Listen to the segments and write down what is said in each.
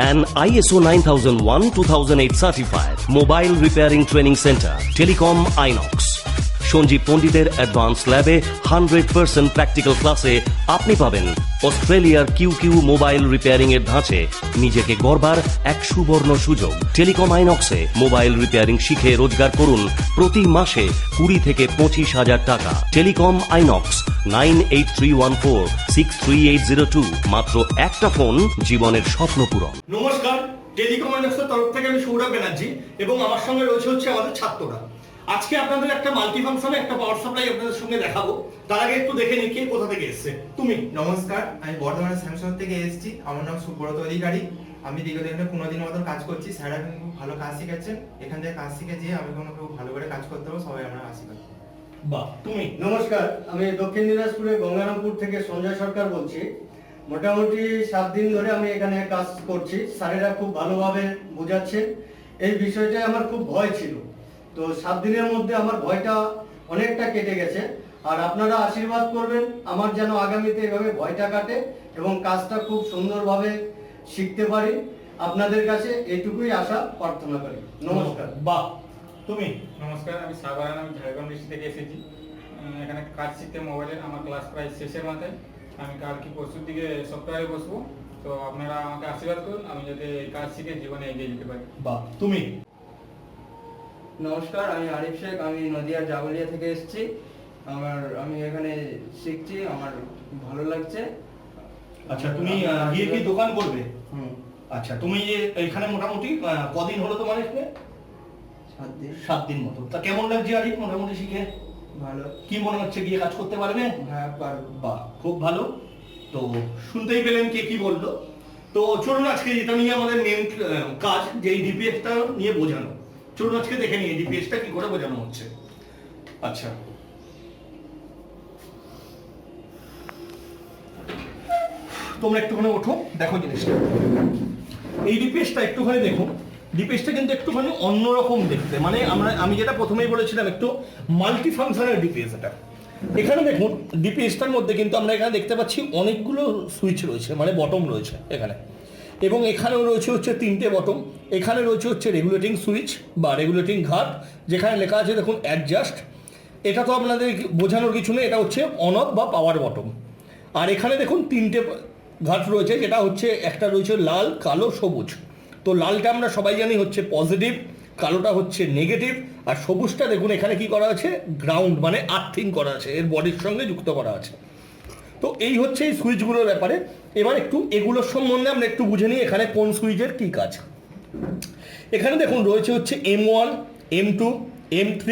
and ISO 9001-2008 certified mobile repairing training center, Telecom IMO Sanjeev পণ্ডিতের advance ল্যাবে 100% practical ক্লাসে আপনি পাবেন অস্ট্রেলিয়ার কিউ মোবাইল রিপেয়ারিং এর ধাঁচে নিজেকে গড়বার এক সুবর্ণ সুযোগ। টেলিকম আইনক্সে মোবাইল রিপেয়ারিং শিখে রোজগার করুন প্রতি মাসে 20 থেকে 25,000 টাকা। Telecom INOX 9831463802। মাত্র একটা ফোন, জীবনের স্বপ্ন পূরণ। নমস্কার, টেলিকম আইনক্সের তরফ থেকে আমি সৌরভ ব্যানার্জি এবং আমার সঙ্গে রয়েছে আমাদের ছাত্ররা। আজকে আপনাদের একটা মাল্টি ফাংশনে একটা পাওয়ার সাপ্লাই আপনাদের সঙ্গে দেখাবো। তার আগে একটু দেখে নিই কে কোথা থেকে এসেছে। তুমি? নমস্কার, আমি বর্ধমানের স্যামসাং থেকে এসেছি। আমার নাম সুব্রত অধিকারী। আমি দীর্ঘ দিন 15 দিনের মতো কাজ করছি। স্যার এখন খুব ভালো কাজ শিখাচ্ছেন। এখান থেকে কাজ শিখে যেয়ে আমি খুব ভালো করে কাজ করতে পারবো। সবাই আমরা আশীর্বাদ। বাহ। তুমি? নমস্কার, আমি দক্ষিণ দিনাজপুরের গঙ্গারামপুর থেকে সঞ্জয় সরকার বলছি। মোটামুটি 7 দিন ধরে আমি এখানে কাজ করছি। স্যারেরা খুব ভালোভাবে বোঝাচ্ছেন। এই বিষয়টা আমার খুব ভয় ছিল, তো 7 দিনের মধ্যে আমার ভয়টা অনেকটা কেটে গেছে। আর আপনারা আশীর্বাদ করবেন আমার যেন আগামীতে এভাবে ভয়টা কাটে এবং কাজটা খুব সুন্দরভাবে শিখতে পারি। আপনাদের কাছে এইটুকুই আশা প্রার্থনা করি। নমস্কার। বাহ। তুমি? নমস্কার, আমি সাগর, আমি ঝাড়গ্রাম ডিস্ট্রিক্ট থেকে এসেছি। এখানে কাজ শিখতে মোবাইলের আমার ক্লাস প্রায় শেষের মাথায়। আমি কালকে পরশুর দিকে সপ্তাহে বসবো, তো আপনারা আমাকে আশীর্বাদ করুন আমি যাতে কাজ শিখে জীবনে এগিয়ে যেতে পারি। বাহ। তুমি? নমস্কার, আমি আরিফ শেখ, আমি নদিয়ার জাগলিয়া থেকে এসেছি। আমি এখানে শিখছি, আমার ভালো লাগছে। আচ্ছা, তুমি গিয়ে কি দোকান করবে? আচ্ছা, তুমি এখানে মোটামুটি কদিন হলো তোমার এখানে? 7 দিন। 7 দিন মতো। তা কেমন লাগছে আরিফ মোটামুটি শিখে? ভালো। কি মনে হচ্ছে গিয়ে কাজ করতে পারবে? হ্যাঁ, পারবো। বাহ, খুব ভালো। তো শুনতেই পেলেন কে কি বললো। তো চলুন আজকে এটা নিয়ে আমাদের মেন কাজ, যে এই ডিপিএসটা নিয়ে বোঝানো। চলুন আজকে দেখে নিই ডিপিএসটা কি করে বোঝানো হচ্ছে। আচ্ছা, তোমরা একটুখানি ওঠো, দেখো জিনিসটা। এই ডিপিএসটা একটুখানি দেখো। ডিপিএসটা কিন্তু একটুখানি অন্যরকম দেখতে, মানে আমি যেটা প্রথমেই বলেছিলাম একটু মাল্টি ফাংশনাল ডিপিএস। এটা এখানে দেখুন, ডিপিএসটার মধ্যে কিন্তু আমরা এখানে দেখতে পাচ্ছি অনেকগুলো সুইচ রয়েছে, মানে বটম রয়েছে এখানে, এবং এখানেও রয়েছে হচ্ছে 3টে বটম। এখানে রয়েছে হচ্ছে রেগুলেটিং সুইচ বা রেগুলেটিং ঘাট, যেখানে লেখা আছে দেখুন অ্যাডজাস্ট। এটা তো আপনাদের বোঝানোর কিছু নেই, এটা হচ্ছে অন অফ বা পাওয়ার বটম। আর এখানে দেখুন 3টে ঘাট রয়েছে, যেটা হচ্ছে একটা রয়েছে লাল, কালো, সবুজ। তো লালটা আমরা সবাই জানি হচ্ছে পজিটিভ, কালোটা হচ্ছে নেগেটিভ, আর সবুজটা দেখুন এখানে কি করা আছে, গ্রাউন্ড মানে আর্থিং করা আছে, এর বডির সঙ্গে যুক্ত করা আছে। তো এই হচ্ছে এই সুইচগুলোর ব্যাপারে। এবার একটু এগুলোর সম্বন্ধে আমরা একটু বুঝে নিই এখানে কোন সুইচের কী কাজ। এখানে দেখুন রয়েছে হচ্ছে M1, M2, M3,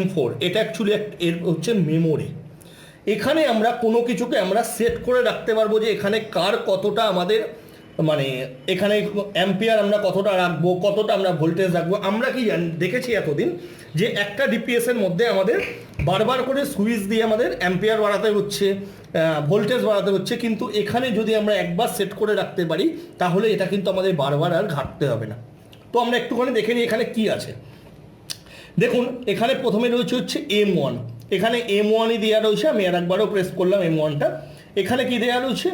M4। এটা অ্যাকচুয়ালি এর হচ্ছে মেমোরি। এখানে আমরা কোনো কিছুকে আমরা সেট করে রাখতে পারবো যে এখানে কার কতটা আমাদের, মানে এখানে অ্যাম্পিয়ার আমরা কতটা রাখবো, কতটা আমরা ভোল্টেজ রাখবো। আমরা কি দেখেছি এতদিন যে একটা ডিপিএসের মধ্যে আমাদের বারবার করে সুইচ দিয়ে আমাদের অ্যাম্পিয়ার বাড়াতে হচ্ছে, ভোল্টেজ বাড়াতে হচ্ছে, কিন্তু এখানে যদি আমরা একবার সেট করে রাখতে পারি তাহলে এটা কিন্তু আমাদের বারবার আর ঘাটতে হবে না। তো আমরা একটুখানি দেখে নিই এখানে কি আছে। দেখুন এখানে প্রথমে রয়েছে হচ্ছে M1। এখানে M1ই দেওয়া রয়েছে, আমি আর একবারও প্রেস করলাম M1টা। এখানে কি দেওয়া রয়েছে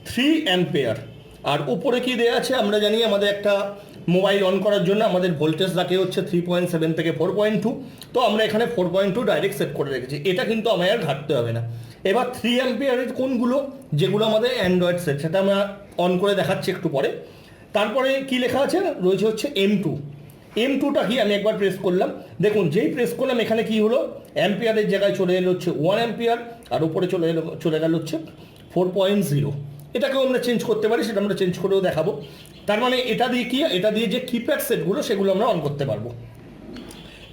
3 অ্যাম্পিয়ার। আর উপরে কি দেওয়া আছে আমরা জানি, আমাদের একটা মোবাইল অন করার জন্য আমাদের ভোল্টেজ রাখে হচ্ছে 3.7 থেকে 4.2। তো আমরা এখানে 4.2 ডাইরেক্ট সেট করে রেখেছি, এটা কিন্তু আমায় আর ঘাটতে হবে না। এবার 3 অ্যাম্পিয়ারের কোনগুলো, যেগুলো আমাদের অ্যান্ড্রয়েড সেট, সেটা আমরা অন করে দেখাচ্ছি একটু পরে। তারপরে কি লেখা আছে রয়েছে হচ্ছে M2। M2টা কি, আমি একবার প্রেস করলাম, দেখুন যেই প্রেস করলাম এখানে কি হলো, অ্যাম্পিয়ারের জায়গায় চলে এলো হচ্ছে 1 অ্যাম্পিয়ার, আর উপরে চলে গেল হচ্ছে 4.0। এটাকেও আমরা চেঞ্জ করতে পারি, সেটা আমরা চেঞ্জ করেও দেখাবো। তার মানে এটা দিয়ে কি, এটা দিয়ে যে কিপ্যাড সেটগুলো সেগুলো আমরা অন করতে পারবো।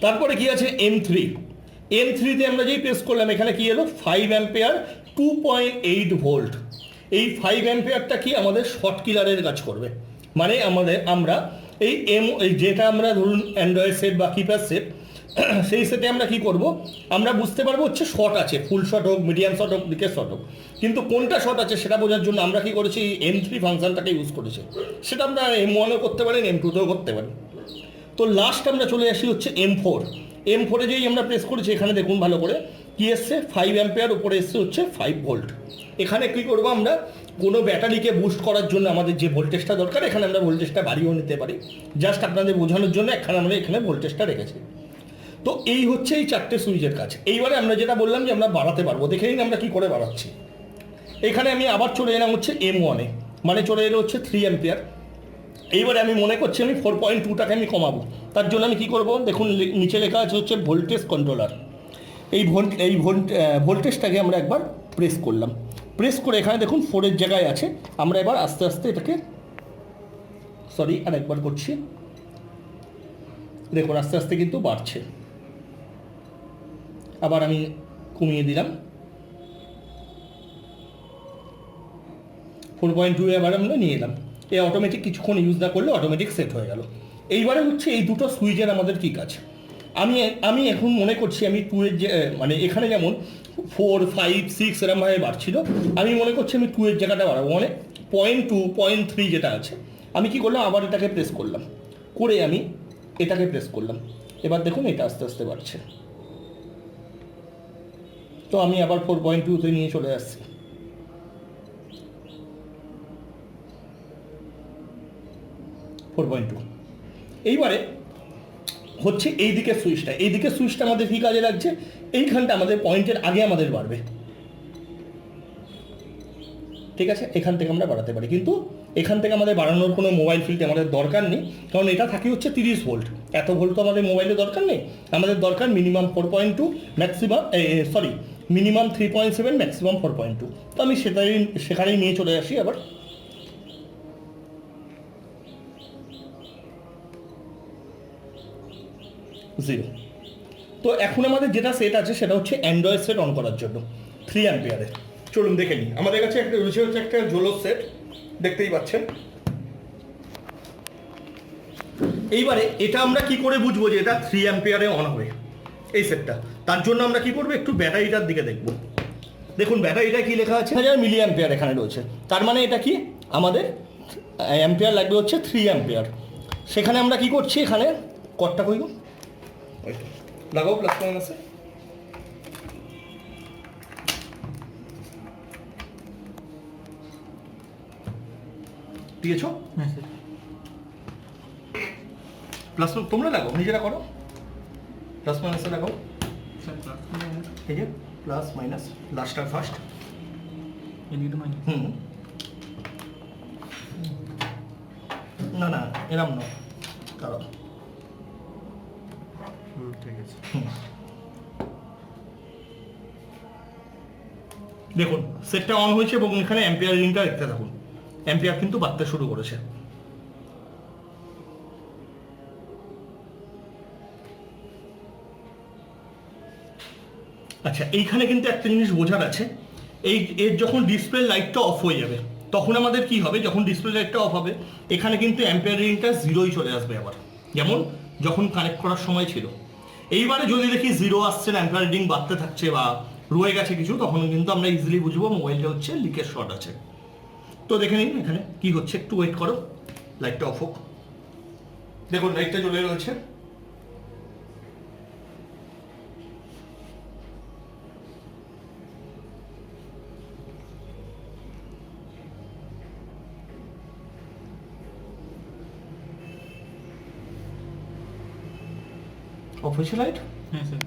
তারপরে কি আছে M3। M3তে আমরা যেই প্রেস করলাম এখানে কি এলো 5 অ্যাম্পিয়ার 2.8 ভোল্ট। এই 5 অ্যাম্পিয়ারটা কি আমাদের শর্ট কিলারের কাজ করবে, মানে আমরা এই যেটা আমরা ধরুন অ্যান্ড্রয়েড সেট বা কিপ্যাড সেট, সেই সেটে আমরা কি করব, আমরা বুঝতে পারবো হচ্ছে শর্ট আছে, ফুল শর্ট হোক, মিডিয়াম শর্ট হোক, দিকে শর্ট হোক, কিন্তু কোনটা শর্ট আছে সেটা বোঝার জন্য আমরা কি করেছি, M3 ফাংশনটাকে ইউজ করেছি। সেটা আমরা M1ও করতে পারেন, M2তেও করতে পারেন। তো লাস্ট আমরা চলে আসি হচ্ছে M4। M4-এ যেই আমরা প্রেস করেছি এখানে দেখুন ভালো করে কি এসছে, 5 অ্যাম্পিয়ার, উপরে এসছে হচ্ছে 5 ভোল্ট। এখানে কি করব আমরা, কোনো ব্যাটারিকে বুস্ট করার জন্য আমাদের যে ভোল্টেজটা দরকার এখানে আমরা ভোল্টেজটা বাড়িয়েও নিতে পারি। জাস্ট আপনাদের বোঝানোর জন্য এখানে আমরা এখানে ভোল্টেজটা রেখেছি। তো এই হচ্ছে এই 4টে সুইচের কাজ। এইবারে আমরা যেটা বললাম যে আমরা বাড়াতে পারবো, দেখে নিন আমরা কী করে বাড়াচ্ছি। এখানে আমি আবার চলে এলাম হচ্ছে M1-এ, মানে চলে এলো হচ্ছে 3 অ্যাম্পিয়ার। এইবারে আমি মনে করছি আমি 4.2টাকে আমি কমাবো। তার জন্য আমি কী করবো, দেখুন নিচে লেখা আছে হচ্ছে ভোল্টেজ কন্ট্রোলার। এই ভোল্টেজটাকে আমরা একবার প্রেস করলাম। প্রেস করে এখানে দেখুন 4-এর জায়গায় আছে। আমরা এবার আস্তে আস্তে এটাকে, সরি আর একবার করছি, দেখুন আস্তে আস্তে কিন্তু বাড়ছে। আবার আমি কমিয়ে দিলাম 4.2 এবার আমরা নিয়ে এলাম। এই অটোমেটিক কিছুক্ষণ ইউজ না করলে অটোমেটিক সেট হয়ে গেল। এইবারে হচ্ছে এই দুটো সুইচের আমাদের কী কাজ, আমি এখন মনে করছি আমি 2-এর যে মানে এখানে যেমন 4, 5, 6 এরমভাবে বাড়ছিল, আমি মনে করছি আমি 2-এর জায়গাটা বাড়াবো, মানে 0.2, 0.3 যেটা আছে। আমি কি করলাম, আবার এটাকে প্রেস করলাম, করে আমি এটাকে প্রেস করলাম। এবার দেখুন এটা আস্তে আস্তে বাড়ছে। তো আমি আবার 4.2-তে নিয়ে চলে আসছি। এইবারে হচ্ছে এই দিকের সুইচটা আমাদের কী কাজে লাগছে, এইখানটা আমাদের পয়েন্টের আগে আমাদের বাড়বে, ঠিক আছে। এখান থেকে আমরা বাড়াতে পারি, কিন্তু এখান থেকে আমাদের বাড়ানোর কোনো মোবাইল ফিল্ডে আমাদের দরকার নেই, কারণ এটা থাকে হচ্ছে 30 ভোল্ট। এত ভোল্ট তো আমাদের মোবাইলে দরকার নেই, আমাদের দরকার মিনিমাম 4.2, ম্যাক্সিমাম মিনিমাম 3.7, ম্যাক্সিমাম 4.2। তো আমি সেখানেই নিয়ে চলে আসি আবার। জিরো। তো এখন আমাদের যেটা সেট আছে সেটা হচ্ছে অ্যান্ড্রয়েড সেট অন করার জন্য 3 অ্যাম্পিয়ারের। চলুন দেখে নিই। আমাদের কাছে একটা রয়েছে হচ্ছে একটা জোলো সেট, দেখতেই পাচ্ছেন। এইবারে এটা আমরা কি করে বুঝবো যে এটা 3 অ্যাম্পিয়ারে অন হবে এই সেটটা, তার জন্য আমরা কি করবো, একটু ব্যাটারিটার দিকে দেখবো। দেখুন ব্যাটারিটা কি লেখা আছে, 1000 মিলি অ্যাম্পিয়ার এখানে রয়েছে। তার মানে এটা কি আমাদের অ্যাম্পিয়ার লাগবে হচ্ছে 3 অ্যাম্পিয়ার। সেখানে আমরা কি করছি, এখানে কটটা কইব লাগাও প্লাস মাইনাসে। দিয়েছো? প্লাস তোমরা লাগাও, নিজেরা করো, প্লাস মাইনাসে লাগাও। ঠিক আছে, প্লাস মাইনাস, লাস্ট আর ফার্স্ট। না না এরম না, কারণ ঠিক আছে। দেখুন সেটটা অন হয়েছে এবং এখানে অ্যাম্পিয়ার রিডিংটা দেখতে থাকুন, অ্যাম্পিয়ার কিন্তু বাড়তে শুরু করেছে। আচ্ছা, এইখানে কিন্তু একটা জিনিস বোঝার আছে, এর যখন ডিসপ্লে লাইটটা অফ হয়ে যাবে তখন আমাদের কি হবে, যখন ডিসপ্লে লাইটটা অফ হবে এখানে কিন্তু অ্যাম্পিয়ার রিডিংটা 0-ই চলে আসবে আবার, যেমন যখন কানেক্ট করার সময় ছিল। এইবারে যদি দেখি 0 আসছে না, অ্যাম্পিয়ার রিডিং বাড়তে থাকছে বা রয়ে গেছে কিছু, তখন কিন্তু আমরা ইজিলি বুঝবো মোবাইলটা হচ্ছে লিকেজ শর্ট আছে। তো দেখে নিন এখানে কি হচ্ছে, একটু ওয়েট করো, লাইটটা অফ হোক। দেখুন লাইটটা জ্বলে রয়েছে। অফ হয়েছে লাইট? হ্যাঁ স্যার।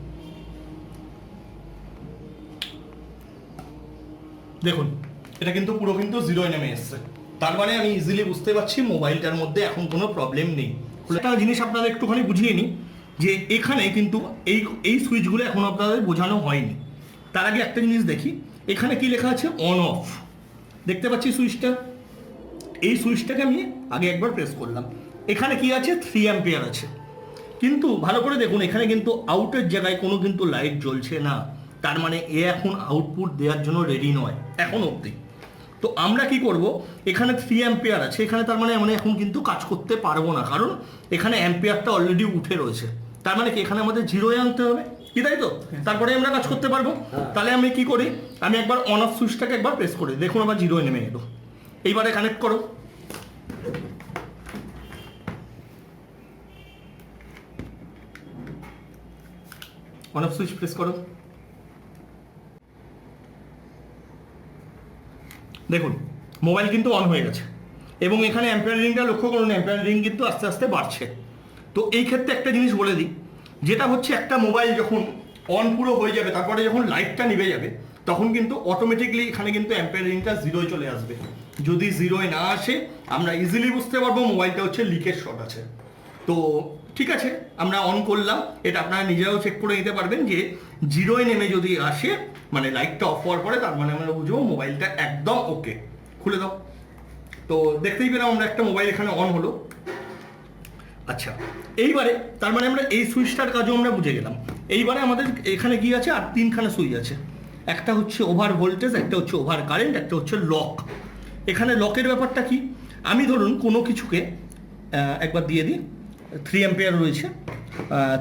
দেখুন এটা কিন্তু পুরো কিন্তু 0-এ নেমে এসছে, তার মানে আমি ইজিলি বুঝতে পারছি মোবাইলটার মধ্যে এখন কোনো প্রবলেম নেই। একটা জিনিস আপনাদের একটুখানি বুঝিয়ে নিই যে এখানে কিন্তু এই সুইচগুলো এখন আপনাদের বোঝানো হয়নি। তার আগে একটা জিনিস দেখি, এখানে কি লেখা আছে, অন অফ। দেখতে পাচ্ছি সুইচটা, এই সুইচটাকে আমি আগে একবার প্রেস করলাম, এখানে কি আছে 3 অ্যাম্পিয়ার আছে, কিন্তু ভালো করে দেখুন এখানে কিন্তু আউটের জায়গায় কোনো কিন্তু লাইট জ্বলছে না, তার মানে এ এখন আউটপুট দেওয়ার জন্য রেডি নয় এখন অবধি। তো আমরা কি করব, এখানে 3 অ্যাম্পিয়ার আছে এখানে, তার মানে আমরা এখন কিন্তু কাজ করতে পারবো না, কারণ এখানে অ্যাম্পিয়ারটা অলরেডি উঠে রয়েছে। তার মানে কি এখানে আমাদের 0-এ আনতে হবে, কি তাই তো? তারপরে আমরা কাজ করতে পারবো। তাহলে আমি কি করি, আমি একবার অন অফ সুইচটাকে একবার প্রেস করি, দেখুন আবার 0-এ নেমে এলো। এইবারে কানেক্ট করো, অন অফ সুইচ প্রেস করো। দেখুন মোবাইল কিন্তু অন হয়ে গেছে এবং এখানে অ্যাম্পিয়ার রিংটা লক্ষ্য করুন, অ্যাম্পিয়ার রিং কিন্তু আস্তে আস্তে বাড়ছে। তো এই ক্ষেত্রে একটা জিনিস বলে দিই, যেটা হচ্ছে একটা মোবাইল যখন অন পুরো হয়ে যাবে তারপরে যখন লাইটটা নিভে যাবে তখন কিন্তু অটোমেটিকলি এখানে কিন্তু অ্যাম্পিয়ার রিংটা জিরোয় চলে আসবে। যদি জিরোয় না আসে আমরা ইজিলি বুঝতে পারবো মোবাইলটা হচ্ছে লিকেজ শর্ট আছে। তো ঠিক আছে, আমরা অন করলাম, এটা আপনারা নিজেরাও চেক করে নিতে পারবেন যে জিরোয় নেমে যদি আসে মানে লাইটটা অফ হওয়ার পরে তার মানে আমরা বুঝবো মোবাইলটা একদম ওকে। খুলে দাও। তো দেখতেই পেলাম আমরা একটা মোবাইল এখানে অন হলো। আচ্ছা, এইবারে তার মানে আমরা এই সুইচটার কাজও আমরা বুঝে গেলাম। এইবারে আমাদের এখানে কি আছে, আর তিনখানা সুইচ আছে। একটা হচ্ছে ওভার ভোল্টেজ, একটা হচ্ছে ওভার কারেন্ট, একটা হচ্ছে লক। এখানে লকের ব্যাপারটা কি, আমি ধরুন কোনো কিছুকে একবার দিয়ে দিই, 3 অ্যাম্পিয়ার রয়েছে।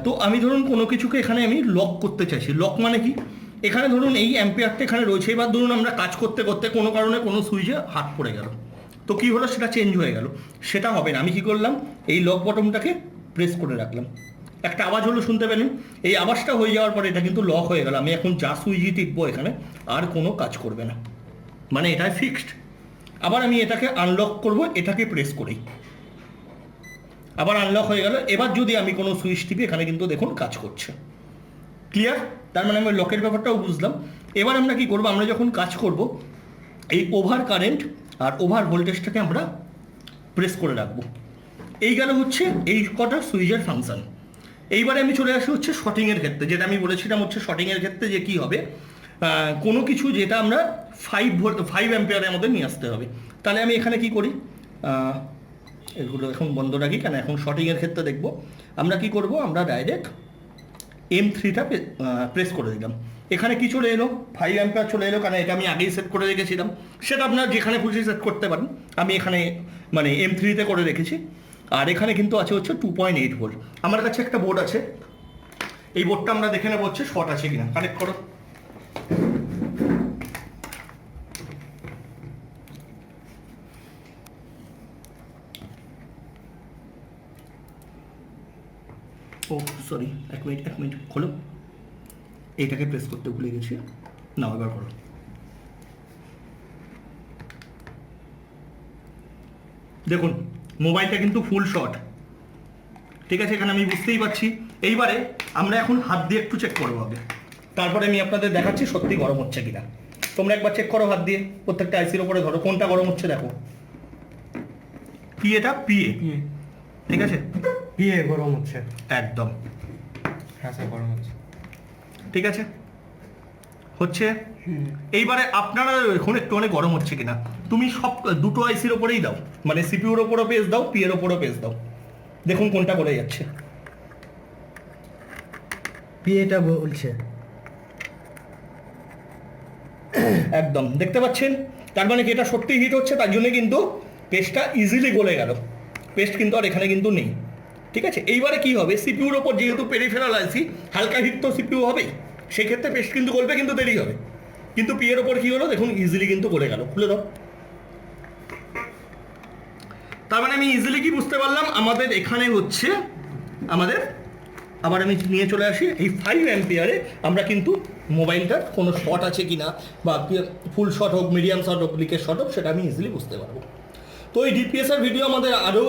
তো আমি ধরুন কোনো কিছুকে এখানে আমি লক করতে চাইছি। লক মানে কি, এখানে ধরুন এই অ্যাম্পিয়ারটা এখানে রয়েছে, এবার ধরুন আমরা কাজ করতে করতে কোনো কারণে কোনো সুইচে হাত পড়ে গেল, তো কি হলো, সেটা চেঞ্জ হয়ে গেল, সেটা হবে না। আমি কি করলাম, এই লক বটনটাকে প্রেস করে রাখলাম, একটা আওয়াজ হলো শুনতে পেলেন, এই আওয়াজটা হয়ে যাওয়ার পরে এটা কিন্তু লক হয়ে গেল। আমি এখন যা সুইচই টিপবো এখানে আর কোনো কাজ করবে না, মানে এটা ফিক্সড। আবার আমি এটাকে আনলক করব, এটাকে প্রেস করেই আবার আনলক হয়ে গেল। এবার যদি আমি কোনো সুইচ টিপি এখানে কিন্তু দেখুন কাজ করছে। ক্লিয়ার? তার মানে আমি লকের ব্যাপারটাও বুঝলাম। এবার আমরা কি করব, আমরা যখন কাজ করব এই ওভার কারেন্ট আর ওভার ভোল্টেজটাকে আমরা প্রেস করে রাখবো। এই গেল হচ্ছে এই কটা সুইচের ফাংশন। এইবারে আমি চলে আসি হচ্ছে শর্টিংয়ের ক্ষেত্রে, যেটা আমি বলেছিলাম হচ্ছে শর্টিংয়ের ক্ষেত্রে যে কী হবে, কোনো কিছু যেটা আমরা 5 অ্যাম্পিয়ারের মধ্যে নিয়ে আসতে হবে। তাহলে আমি এখানে কি করি, এগুলো এখন বন্ধ রাখি, কেন এখন শর্টিংয়ের ক্ষেত্রে দেখব। আমরা কি করব, আমরা ডাইরেক্ট M3টা প্রেস করে দিলাম। এখানে কি চলে এলো, 5 অ্যাম্পিয়ার চলে এলো, কারণ এটা আমি আগেই সেট করে রেখেছিলাম। সেটা আপনারা যেখানে খুশি সেট করতে পারেন, আমি এখানে মানে M3তে করে রেখেছি। আর এখানে কিন্তু আছে হচ্ছে 2.8 ভোল্ট। আমার কাছে একটা বোর্ড আছে, এই বোর্ডটা আমরা দেখে নেবো হচ্ছে শর্ট আছে কিনা। কানেক্ট করো। ও সরি, এক মিনিট খোলো। এইটাকে প্রেস করতে ভুলে গেছি, নাও এবার করো। দেখুন মোবাইলটা কিন্তু ফুল শর্ট, ঠিক আছে, এখানে আমি বুঝতেই পারছি। এইবারে আমরা এখন হাত দিয়ে একটু চেক করবো আগে, তারপরে আমি আপনাদের দেখাচ্ছি সত্যি গরম হচ্ছে কিনা। তোমরা একবার চেক করো হাত দিয়ে, প্রত্যেকটা আইসির ওপরে ধরো কোনটা গরম হচ্ছে দেখো। এটা পিএ, ঠিক আছে, পিএ গরম হচ্ছে একদম। হ্যাঁ স্যার গরম হচ্ছে। ঠিক আছে, হচ্ছে। এইবারে আপনারা এখন একটু অনেক গরম হচ্ছে কিনা, তুমি সব দুটো আইসির ওপরেই দাও, মানে সিপিউর ওপরও পেজ দাও, পি এর ওপরও পেজ দাও, দেখুন কোনটা করে যাচ্ছে। পিএটা বলছে একদম দেখতে পাচ্ছেন, তার মানে কি এটা সত্যি হিট হচ্ছে, তার জন্য কিন্তু পেস্টটা ইজিলি গলে গেল। পেস্ট কিন্তু আর এখানে কিন্তু নেই, ঠিক আছে। এইবারে কি হবে, সিপিউর ওপর যেহেতু পেরিফেরাল আইসি, হালকা হিট তো সিপিউ হবে, সেক্ষেত্রে পেস্ট কিন্তু গলবে, কিন্তু দেরি হবে। কিন্তু পি এর ওপর কি হলো দেখুন, ইজিলি কিন্তু গলে গেল। খুলে দাও। তার মানে আমি ইজিলি কি বুঝতে পারলাম, আমাদের এখানে হচ্ছে আমাদের, আবার আমি নিয়ে চলে আসি এই 5 অ্যাম্পিয়ারে আমরা কিন্তু মোবাইলটার কোনো শর্ট আছে কিনা, বা ফুল শর্ট হোক, মিডিয়াম শর্ট হোক, লিকেজ শর্ট হোক, সেটা আমি ইজিলি বুঝতে পারবো। তো এই ডিপিএসআর ভিডিও আমাদের আরও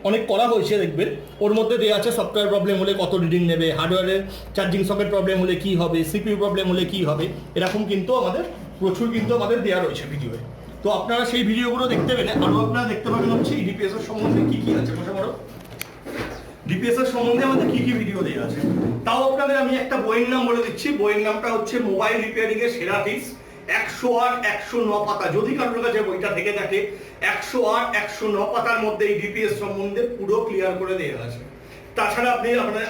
অনেক করা হয়েছে, দেখবেন ওর মধ্যে দেওয়া আছে সফটওয়্যার প্রবলেম হলে কত রিডিং নেবে, হার্ডওয়্যারের চার্জিং সকেট প্রবলেম হলে কী হবে, সিপিইউ প্রবলেম হলে কী হবে, এরকম কিন্তু আমাদের প্রচুর কিন্তু আমাদের দেওয়া রয়েছে ভিডিওয়ে। তো আপনারা সেই ভিডিওগুলো দেখতে পেলে আরও আপনারা দেখতে পাবেন হচ্ছে এই ডিপিএসআর সম্বন্ধে কী কী আছে। বসে পড়ো। ডিপিএসআর সম্বন্ধে আমাদের কী কী ভিডিও দেওয়া আছে, তাও আপনাদের আমি একটা বইয়ের নাম বলে দিচ্ছি। বইয়ের নামটা হচ্ছে মোবাইল রিপেয়ারিং এর সেরা টিপস, 108 109 পাতা। যদি কারোর কাছে বইটা থেকে থাকে, 108 109 পাতার মধ্যে এই ডিপিএস সম্বন্ধে পুরো ক্লিয়ার করে দেওয়া আছে। তাছাড়া আপনি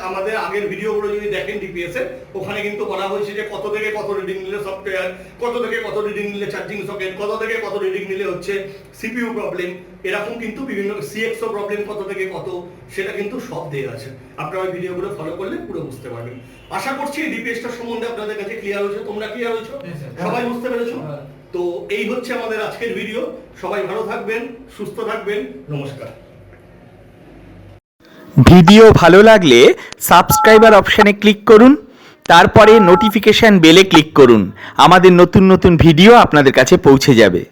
আমাদের আগের ভিডিওগুলো যদি দেখেন ডিপিএস এর, ওখানে কিন্তু বলা হয়েছে যে কত থেকে কত রিডিং নিলে সফটওয়্যার, কত থেকে কত রিডিং নিলে চার্জিং সকেট, কত থেকে কত রিডিং নিলে হচ্ছে সিপিইউ প্রবলেম, এরকম কিন্তু বিভিন্ন সিএক্সও প্রবলেম কত থেকে কত, সেটা কিন্তু সব দেওয়া আছে। আপনারা ওই ভিডিওগুলো ফলো করলে পুরো বুঝতে পারবেন। আশা করছি ডিপিএসটার সম্বন্ধে আপনাদের কাছে ক্লিয়ার হয়েছে। তোমরা ক্লিয়ার হয়েছো? সবাই বুঝতে পেরেছো? তো এই হচ্ছে আমাদের আজকের ভিডিও। সবাই ভালো থাকবেন, সুস্থ থাকবেন, নমস্কার। ভিডিও ভালো লাগলে সাবস্ক্রাইবার অপশানে ক্লিক করুন, তারপরে নোটিফিকেশন বেলে ক্লিক করুন। আমাদের নতুন নতুন ভিডিও আপনাদের কাছে পৌঁছে যাবে।